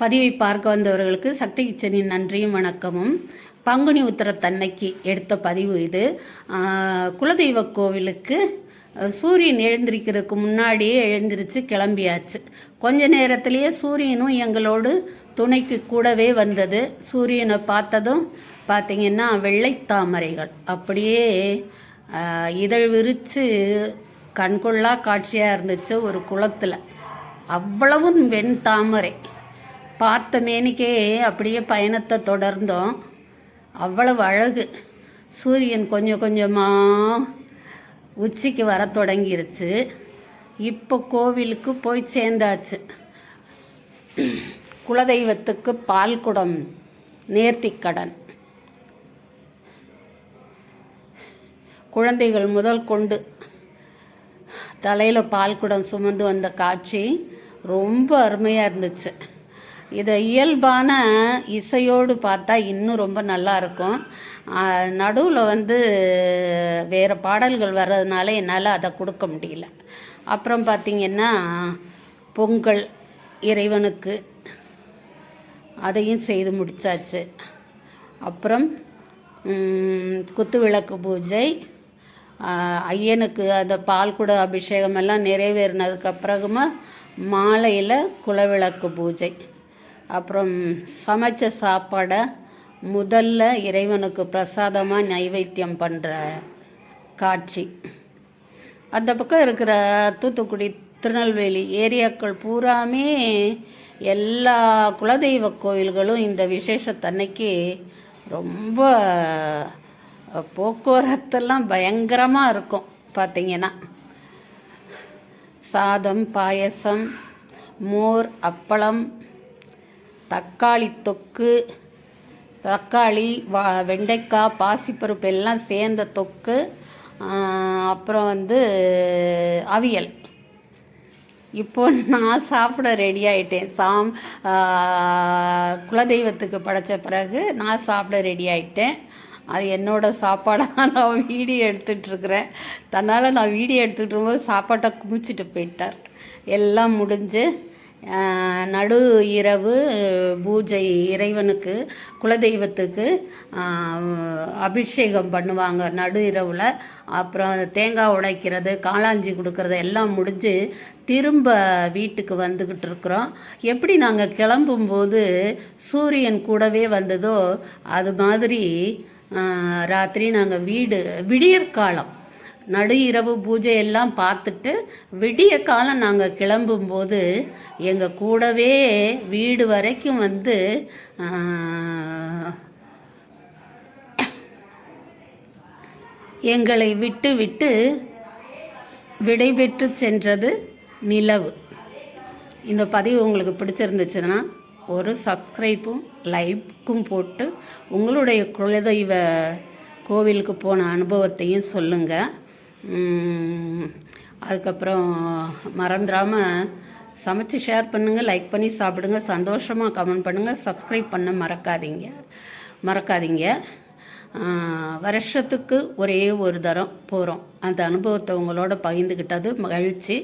பதிவை பார்க்க வந்தவர்களுக்கு சக்தி கிச்சனின் நன்றியும் வணக்கமும். பங்குனி உத்திரத்தன்னைக்கு எடுத்த பதிவு இது. குலதெய்வ கோவிலுக்கு சூரியன் எழுந்திருக்கிறதுக்கு முன்னாடியே எழுந்திரிச்சு கிளம்பியாச்சு. கொஞ்ச நேரத்திலேயே சூரியனும் எங்களோடு துணைக்கு கூடவே வந்தது. சூரியனை பார்த்ததும் பார்த்திங்கன்னா வெள்ளைத்தாமரைகள் அப்படியே இதழ் விரித்து கண்கொள்ளா காட்சியாக இருந்துச்சு. ஒரு குளத்தில் அவ்வளவும் வெண் தாமரை பார்த்த மேனிக்கே அப்படியே பயணத்தை தொடர்ந்தோம். அவ்வளவு அழகு. சூரியன் கொஞ்சம் கொஞ்சமாக உச்சிக்கு வர தொடங்கிருச்சு. இப்போ கோவிலுக்கு போய் சேர்ந்தாச்சு. குலதெய்வத்துக்கு பால்குடம் நேர்த்திக்கடன். குழந்தைகள் முதல் கொண்டு தலையில் பால்குடம் சுமந்து வந்த காட்சி ரொம்ப அருமையாக இருந்துச்சு. இதை இயல்பான இசையோடு பார்த்தா இன்னும் ரொம்ப நல்லாயிருக்கும். நடுவில் வேறு பாடல்கள் வர்றதுனால என்னால் அதை கொடுக்க முடியல. அப்புறம் பார்த்திங்கன்னா பொங்கல் இறைவனுக்கு அதையும் செய்து முடித்தாச்சு. அப்புறம் குத்துவிளக்கு பூஜை, ஐயனுக்கு அந்த பால்குட அபிஷேகம் எல்லாம் நிறைவேறினதுக்கு அப்புறமா மாலையில் குலவிளக்கு பூஜை. அப்புறம் சமைச்ச சாப்பாடை முதல்ல இறைவனுக்கு பிரசாதமாக நைவேத்தியம் பண்ணுற காட்சி. அந்த பக்கம் இருக்கிற தூத்துக்குடி, திருநெல்வேலி ஏரியாக்கள் பூராமே எல்லா குலதெய்வ கோவில்களும் இந்த விசேஷத்தன்னைக்கு ரொம்ப போக்குவரத்தெல்லாம் பயங்கரமாக இருக்கும். பார்த்திங்கன்னா சாதம், பாயசம், மோர், அப்பளம், தக்காளி தொக்கு, தக்காளி, வெண்டைக்காய், பாசிப்பருப்பு எல்லாம் சேர்ந்த தொக்கு, அப்புறம் அவியல். இப்போ நான் சாப்பிட ரெடி ஆகிட்டேன். குலதெய்வத்துக்கு படைத்த பிறகு நான் சாப்பிட ரெடி ஆகிட்டேன். அது என்னோடய சாப்பாடாக நான் வீடியோ எடுத்துகிட்ருக்குறேன். தன்னால் நான் வீடியோ எடுத்துகிட்டு இருக்கும்போது சாப்பாட்டை குமிச்சிட்டு போயிட்டார். எல்லாம் முடிஞ்சு நடு இரவு பூஜை, இறைவனுக்கு குலதெய்வத்துக்கு அபிஷேகம் பண்ணுவாங்க நடு இரவில். அப்புறம் தேங்காய் உடைக்கிறது, காளாஞ்சி கொடுக்கறது எல்லாம் முடிஞ்சு திரும்ப வீட்டுக்கு வந்துக்கிட்டு இருக்கிறோம். எப்படி நாங்கள் கிளம்பும்போது சூரியன் கூடவே வந்ததோ அது மாதிரி ராத்திரி நாங்கள் விடியற்காலம் நடு இரவு பூஜையெல்லாம் பார்த்துட்டு விடிய காலம் நாங்கள் கிளம்பும்போது எங்கள் கூடவே வீடு வரைக்கும் எங்களை விட்டு விடைபெற்று சென்றது நிலவு. இந்த பதிவு உங்களுக்கு பிடிச்சிருந்துச்சுன்னா ஒரு சப்ஸ்கிரைப்பும் லைக்கும் போட்டு உங்களுடைய குலதெய்வ கோவிலுக்கு போன அனுபவத்தையும் சொல்லுங்கள். அதுக்கப்புறம் மறந்துடாமல் சமைச்சு ஷேர் பண்ணுங்கள், லைக் பண்ணி சாப்பிடுங்க, சந்தோஷமாக கமெண்ட் பண்ணுங்கள், சப்ஸ்கிரைப் பண்ண மறக்காதீங்க. வருஷத்துக்கு ஒரே ஒரு தரம் போகிறோம். அந்த அனுபவத்தை உங்களோட பகிர்ந்துக்கிட்டது மகிழ்ச்சி.